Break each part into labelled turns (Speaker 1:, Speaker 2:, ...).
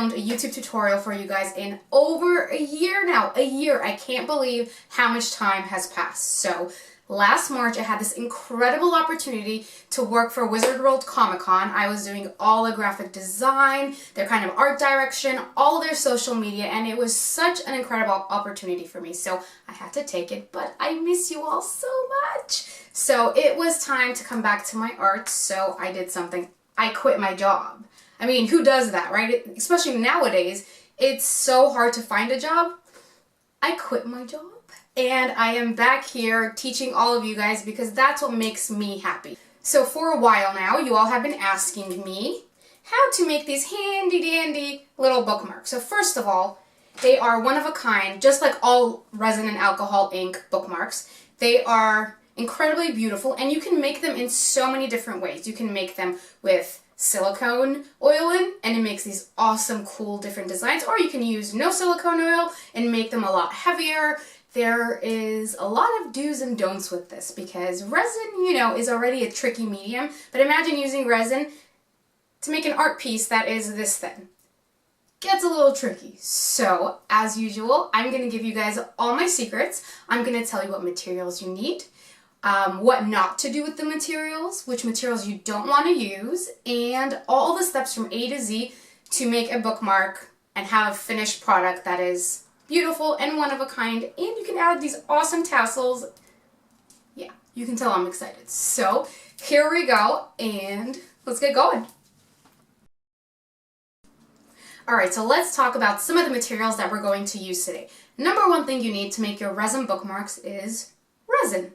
Speaker 1: filmed a YouTube tutorial for you guys in over a year now. A year. I can't believe how much time has passed. So last March, I had this incredible opportunity to work for Wizard World Comic Con. I was doing all the graphic design, their kind of art direction, all of their social media, and it was such an incredible opportunity for me. So I had to take it, but I miss you all so much. So it was time to come back to my art, so I did something. I quit my job. I mean, who does that, right? Especially nowadays, it's so hard to find a job. I quit my job. And I am back here teaching all of you guys because that's what makes me happy. So for a while now, you all have been asking me how to make these handy dandy little bookmarks. So first of all, they are one of a kind, just like all resin and alcohol ink bookmarks. They are incredibly beautiful and you can make them in so many different ways. You can make them with silicone oil in and it makes these awesome, cool, different designs, or you can use no silicone oil and make them a lot heavier. There is a lot of do's and don'ts with this because resin, you know, is already a tricky medium, but imagine using resin to make an art piece that is this thin. Gets a little tricky. So, as usual, I'm going to give you guys all my secrets. I'm going to tell you what materials you need, what not to do with the materials, which materials you don't want to use, and all the steps from A to Z to make a bookmark and have a finished product that is beautiful and one of a kind, and you can add these awesome tassels. Yeah, you can tell I'm excited. So here we go, and let's get going. Alright, so let's talk about some of the materials that we're going to use today. Number one thing you need to make your resin bookmarks is resin.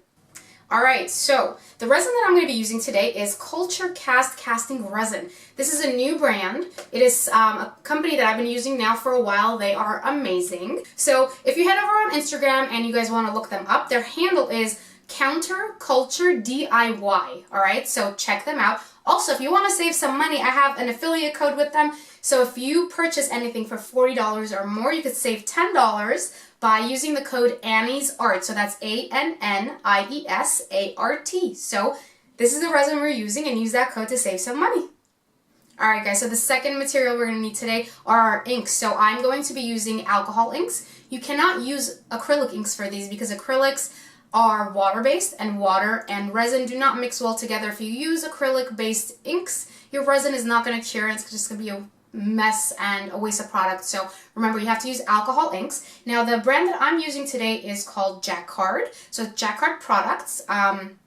Speaker 1: Alright, so the resin that I'm going to be using today is Culture Cast Casting Resin. This is a new brand. It is a company that I've been using now for a while. They are amazing. So if you head over on Instagram and you guys want to look them up, their handle is Counterculture DIY. Alright, so check them out. Also, if you want to save some money, I have an affiliate code with them. So if you purchase anything for $40 or more, you could save $10 by using the code ANNIESART. So that's ANNIESART. So this is the resin we're using, and use that code to save some money. Alright guys, so the second material we're going to need today are our inks. So I'm going to be using alcohol inks. You cannot use acrylic inks for these because acrylics are water-based, and water and resin do not mix well together. If you use acrylic-based inks, your resin is not going to cure, and it's just going to be a mess and a waste of product. So remember, you have to use alcohol inks. Now the brand that I'm using today is called Jacquard. So Jacquard products. I'm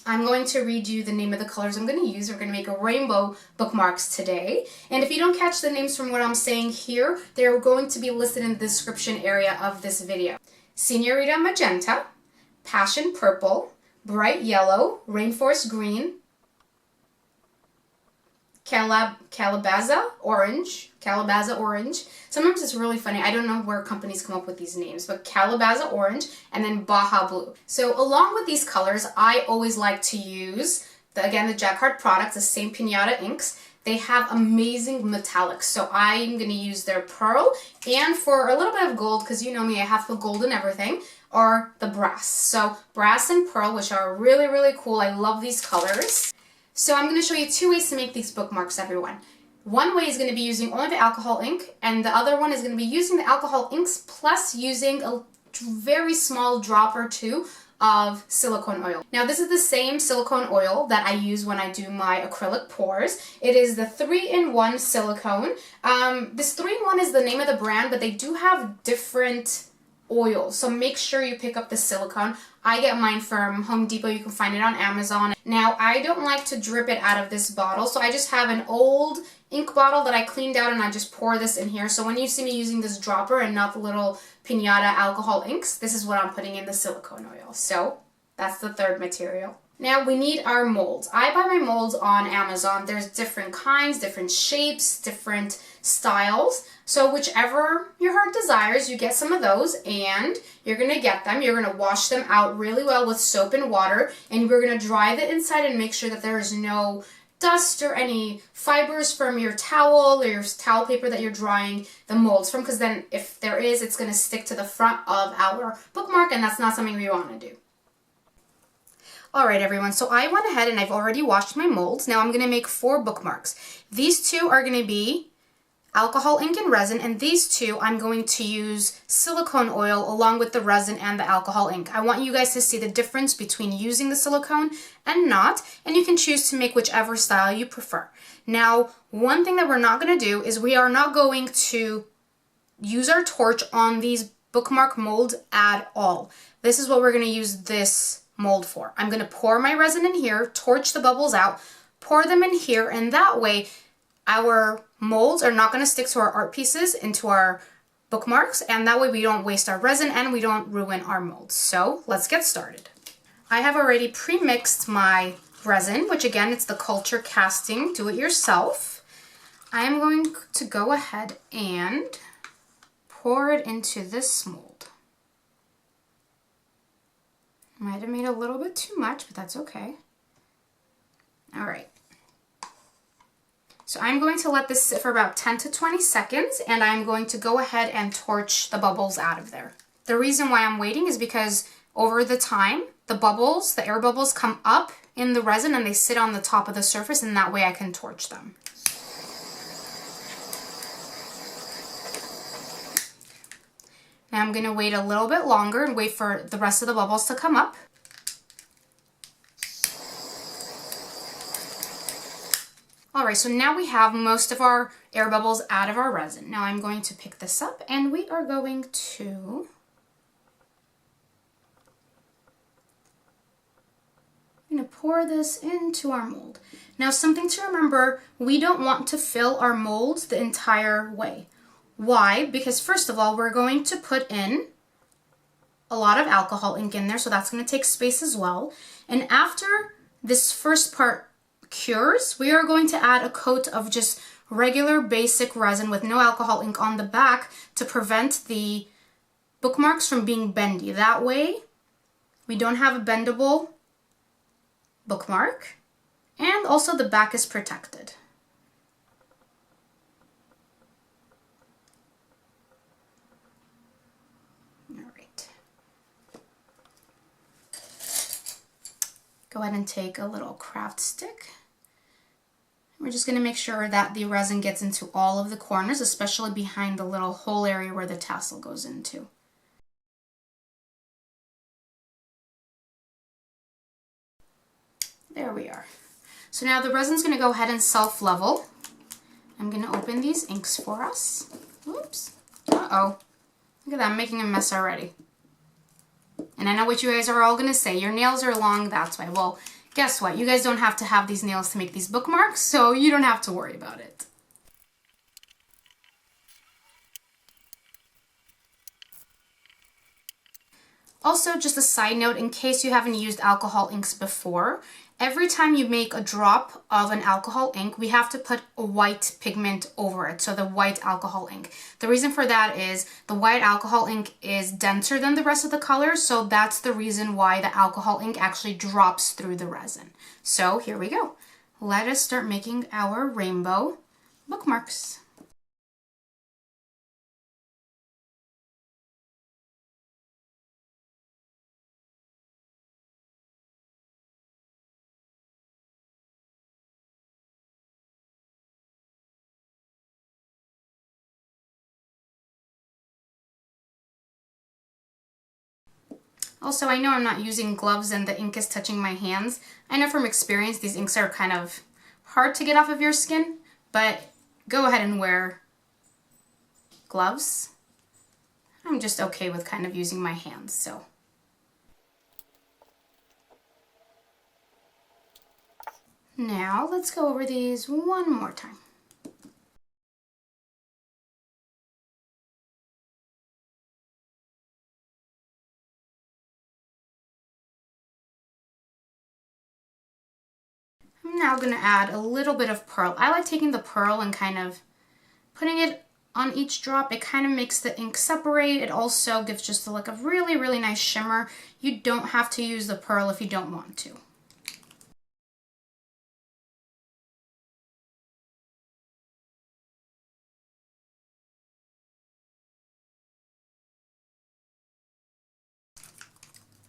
Speaker 1: going to read you the name of the colors I'm going to use. We're going to make a rainbow bookmarks today. And if you don't catch the names from what I'm saying here, they're going to be listed in the description area of this video. Senorita Magenta, Passion Purple, Bright Yellow, Rainforest Green, Calabaza Orange. Sometimes it's really funny. I don't know where companies come up with these names, but Calabaza Orange, and then Baja Blue. So along with these colors, I always like to use, the Jacquard products, the same Pinata inks. They have amazing metallics. So I'm going to use their pearl, and for a little bit of gold, because you know me, I have the gold and everything, or the brass. So brass and pearl, which are really, really cool. I love these colors. So I'm going to show you two ways to make these bookmarks, everyone. One way is going to be using only the alcohol ink, and the other one is going to be using the alcohol inks plus using a very small drop or two of silicone oil. Now this is the same silicone oil that I use when I do my acrylic pours. It is the 3-in-1 silicone. This 3-in-1 is the name of the brand, but they do have different oil, so make sure you pick up the silicone. I get mine from Home Depot. You can find it on Amazon. Now I don't like to drip it out of this bottle, so I just have an old ink bottle that I cleaned out and I just pour this in here. So when you see me using this dropper and not the little Pinata alcohol inks, this is what I'm putting in the silicone oil. So that's the third material. Now we need our molds. I buy my molds on Amazon. There's different kinds, different shapes, different styles. So whichever your heart desires, you get some of those, and you're going to get them. You're going to wash them out really well with soap and water, and we're going to dry the inside and make sure that there is no dust or any fibers from your towel or your towel paper that you're drying the molds from, because then if there is, it's going to stick to the front of our bookmark, and that's not something we want to do. Alright everyone, so I went ahead and I've already washed my molds. Now I'm going to make 4 bookmarks. These two are going to be alcohol ink and resin, and these two I'm going to use silicone oil along with the resin and the alcohol ink. I want you guys to see the difference between using the silicone and not, and you can choose to make whichever style you prefer. Now, one thing that we're not going to do is we are not going to use our torch on these bookmark molds at all. This is what we're going to use this mold for. I'm going to pour my resin in here, torch the bubbles out, pour them in here, and that way our molds are not going to stick to our art pieces, into our bookmarks, and that way we don't waste our resin and we don't ruin our molds. So let's get started. I have already pre-mixed my resin, which again, it's the culture casting do-it-yourself. I am going to go ahead and pour it into this mold. Might have made a little bit too much, but that's okay. All right. So I'm going to let this sit for about 10 to 20 seconds, and I'm going to go ahead and torch the bubbles out of there. The reason why I'm waiting is because over the time, the bubbles, the air bubbles come up in the resin and they sit on the top of the surface, and that way I can torch them. Now I'm going to wait a little bit longer and wait for the rest of the bubbles to come up. Alright, so now we have most of our air bubbles out of our resin. Now I'm going to pick this up and we are going to pour this into our mold. Now something to remember, we don't want to fill our molds the entire way. Why? Because first of all, we're going to put in a lot of alcohol ink in there, so that's going to take space as well. And after this first part cures, we are going to add a coat of just regular basic resin with no alcohol ink on the back to prevent the bookmarks from being bendy. That way, we don't have a bendable bookmark, and also the back is protected. Go ahead and take a little craft stick. We're just going to make sure that the resin gets into all of the corners, especially behind the little hole area where the tassel goes into. There we are. So now the resin's going to go ahead and self-level. I'm going to open these inks for us. Oops. Uh-oh. Look at that, I'm making a mess already. And I know what you guys are all going to say. Your nails are long, that's why. Well, guess what? You guys don't have to have these nails to make these bookmarks, so you don't have to worry about it. Also, just a side note, in case you haven't used alcohol inks before, every time you make a drop of an alcohol ink, we have to put a white pigment over it, so the white alcohol ink. The reason for that is the white alcohol ink is denser than the rest of the colors, so that's the reason why the alcohol ink actually drops through the resin. So here we go. Let us start making our rainbow bookmarks. Also, I know I'm not using gloves and the ink is touching my hands. I know from experience these inks are kind of hard to get off of your skin, but go ahead and wear gloves. I'm just okay with kind of using my hands, so. Now, let's go over these one more time. I'm now going to add a little bit of pearl. I like taking the pearl and kind of putting it on each drop. It kind of makes the ink separate. It also gives just like a really, really nice shimmer. You don't have to use the pearl if you don't want to.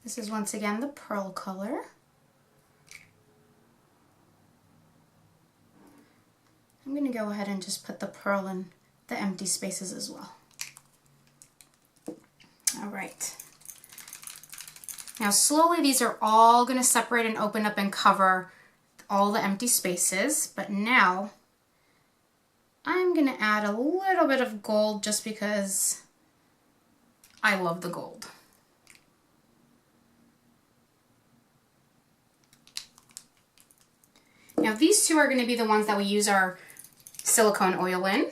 Speaker 1: This is once again the pearl color. I'm going to go ahead and just put the pearl in the empty spaces as well. All right. Now slowly these are all going to separate and open up and cover all the empty spaces, but now I'm going to add a little bit of gold just because I love the gold. Now these two are going to be the ones that we use our silicone oil in.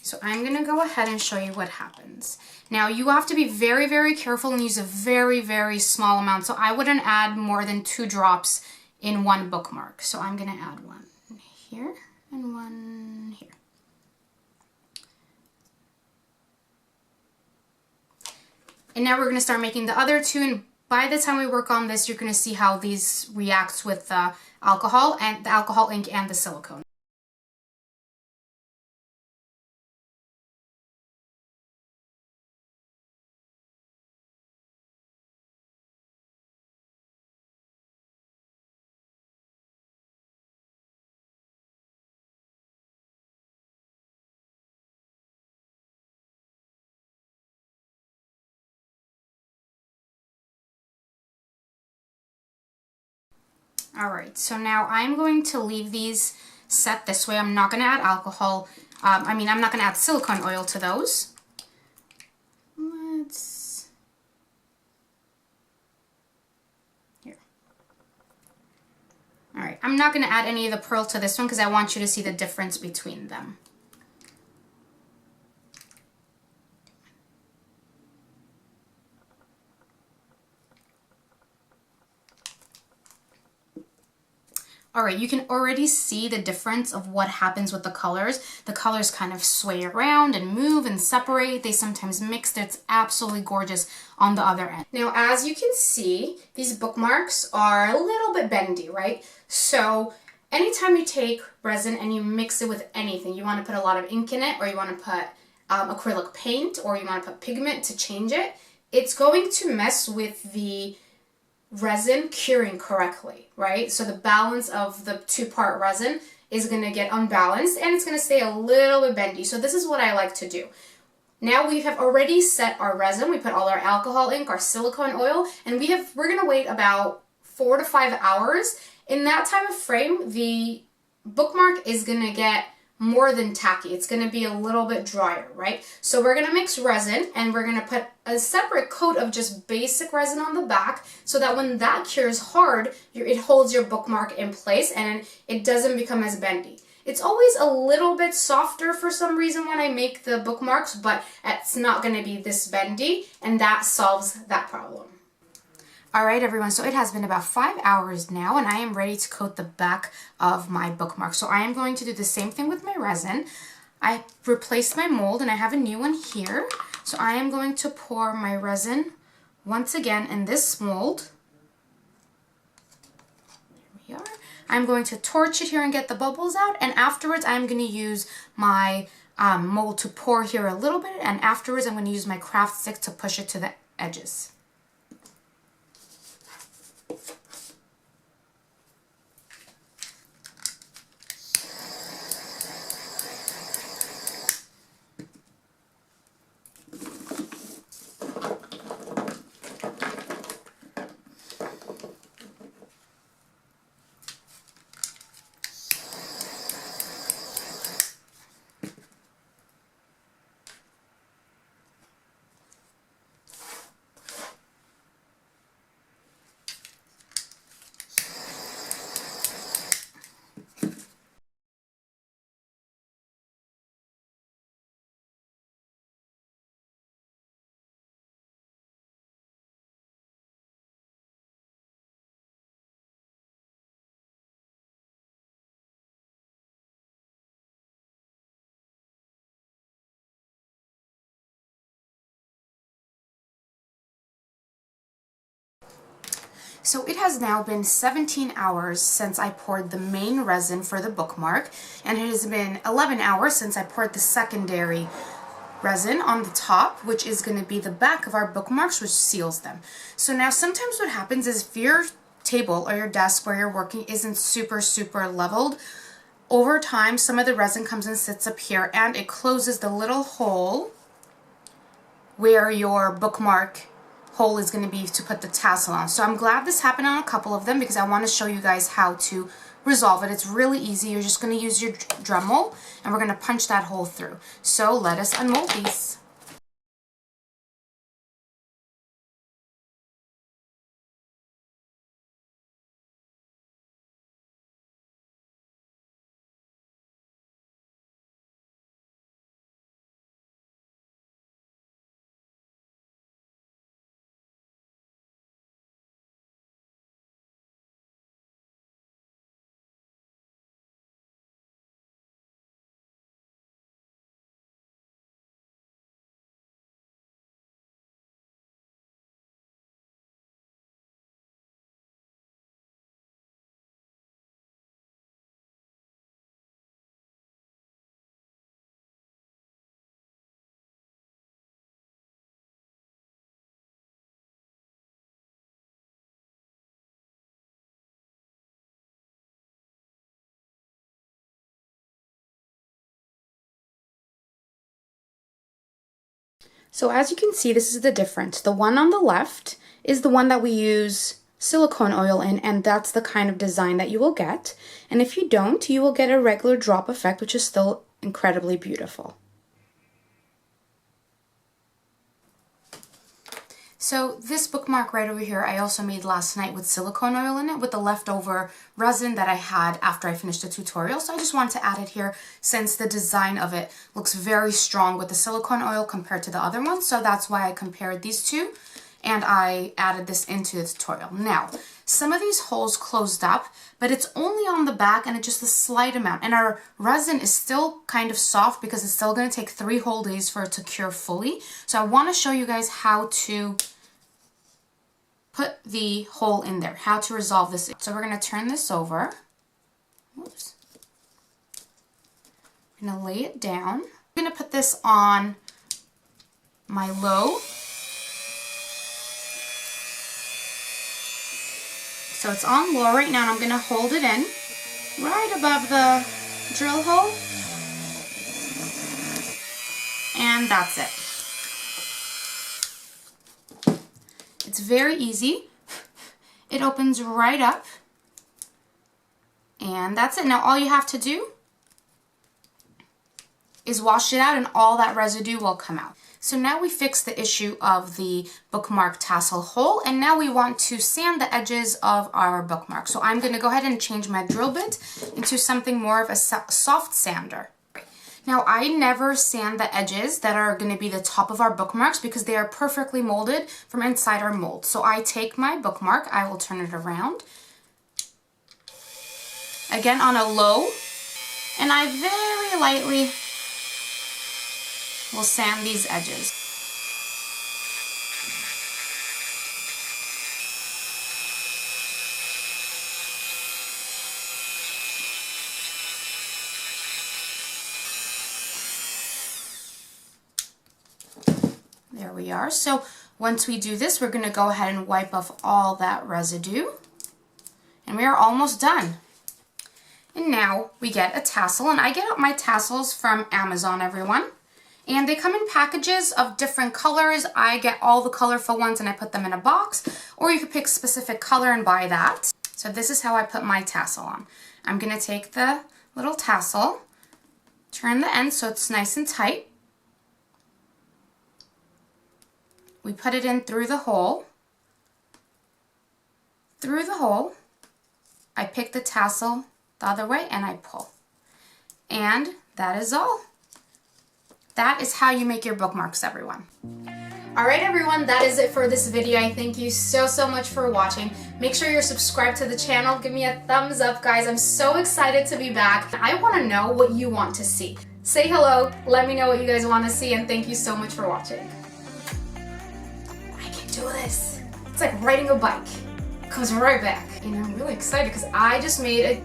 Speaker 1: So I'm going to go ahead and show you what happens. Now you have to be very, very careful and use a very, very small amount. So I wouldn't add more than 2 drops in one bookmark. So I'm going to add one here and one here. And now we're going to start making the other 2, and by the time we work on this, you're going to see how these react with the alcohol ink and the silicone. All right, so now I'm going to leave these set this way. I'm not going to add alcohol. I'm not going to add silicone oil to those. Here. All right, I'm not going to add any of the pearl to this one because I want you to see the difference between them. All right, you can already see the difference of what happens with the colors. The colors kind of sway around and move and separate. They sometimes mix. It's absolutely gorgeous on the other end. Now, as you can see, these bookmarks are a little bit bendy, right? So anytime you take resin and you mix it with anything, you want to put a lot of ink in it, or you want to put acrylic paint, or you want to put pigment to change it, it's going to mess with the resin curing correctly, right? So the balance of the 2-part resin is going to get unbalanced and it's going to stay a little bit bendy. So this is what I like to do. Now we have already set our resin. We put all our alcohol ink, our silicone oil, and we're going to wait about 4 to 5 hours. In that time of frame, the bookmark is going to get more than tacky. It's going to be a little bit drier, right? So we're going to mix resin and we're going to put a separate coat of just basic resin on the back so that when that cures hard, it holds your bookmark in place and it doesn't become as bendy. It's always a little bit softer for some reason when I make the bookmarks, but it's not going to be this bendy, and that solves that problem. All right, everyone, so it has been about 5 hours now, and I am ready to coat the back of my bookmark. So I am going to do the same thing with my resin. I replaced my mold, and I have a new one here. So I am going to pour my resin once again in this mold. Here we are. I'm going to torch it here and get the bubbles out, and afterwards I'm going to use my mold to pour here a little bit, and afterwards I'm going to use my craft stick to push it to the edges. So it has now been 17 hours since I poured the main resin for the bookmark, and it has been 11 hours since I poured the secondary resin on the top, which is going to be the back of our bookmarks, which seals them. So now sometimes what happens is if your table or your desk where you're working isn't super leveled, over time, some of the resin comes and sits up here and it closes the little hole where your bookmark hole is going to be to put the tassel on. So I'm glad this happened on a couple of them because I want to show you guys how to resolve it. It's really easy. You're just going to use your Dremel and we're going to punch that hole through. So let us unmold these. So as you can see, this is the difference. The one on the left is the one that we use silicone oil in, and that's the kind of design that you will get. And if you don't, you will get a regular drop effect, which is still incredibly beautiful. So this bookmark right over here, I also made last night with silicone oil in it with the leftover resin that I had after I finished the tutorial. So I just wanted to add it here since the design of it looks very strong with the silicone oil compared to the other one. So that's why I compared these two and I added this into the tutorial. Now, some of these holes closed up, but it's only on the back and it's just a slight amount. And our resin is still kind of soft because it's still going to take 3 whole days for it to cure fully. So I want to show you guys how to put the hole in there, how to resolve this. So we're going to turn this over. Oops. I'm going to lay it down. I'm going to put this on my low. So it's on low right now, and I'm going to hold it in right above the drill hole. And that's it. It's very easy. It opens right up. And that's it. Now all you have to do is wash it out and all that residue will come out. So now we fixed the issue of the bookmark tassel hole, and now we want to sand the edges of our bookmark. So I'm going to go ahead and change my drill bit into something more of a soft sander. Now I never sand the edges that are going to be the top of our bookmarks because they are perfectly molded from inside our mold. So I take my bookmark, I will turn it around, again on a low, and I very lightly will sand these edges. There we are. So once we do this, we're going to go ahead and wipe off all that residue. And we are almost done. And now we get a tassel, and I get my tassels from Amazon, everyone. And they come in packages of different colors. I get all the colorful ones and I put them in a box, or you could pick a specific color and buy that. So this is how I put my tassel on. I'm going to take the little tassel, turn the end so it's nice and tight. We put it in through the hole. Through the hole, I pick the tassel the other way and I pull. And that is all. That is how you make your bookmarks, everyone. Alright everyone, that is it for this video. I thank you so much for watching. Make sure you're subscribed to the channel. Give me a thumbs up, guys. I'm so excited to be back. I want to know what you want to see. Say hello, let me know what you guys want to see, and thank you so much for watching. I can do this. It's like riding a bike. It comes right back. And I'm really excited because I just made a...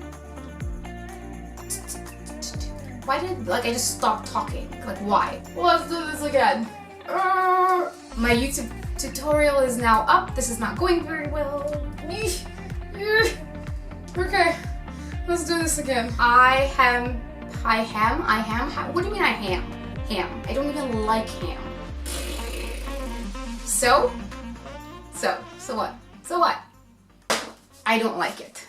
Speaker 1: Why did, I just stopped talking? Like, why? Well, let's do this again. My YouTube tutorial is now up. This is not going very well. Okay. Let's do this again. I ham. What do you mean I ham? Ham. I don't even like ham. So what? So what? I don't like it.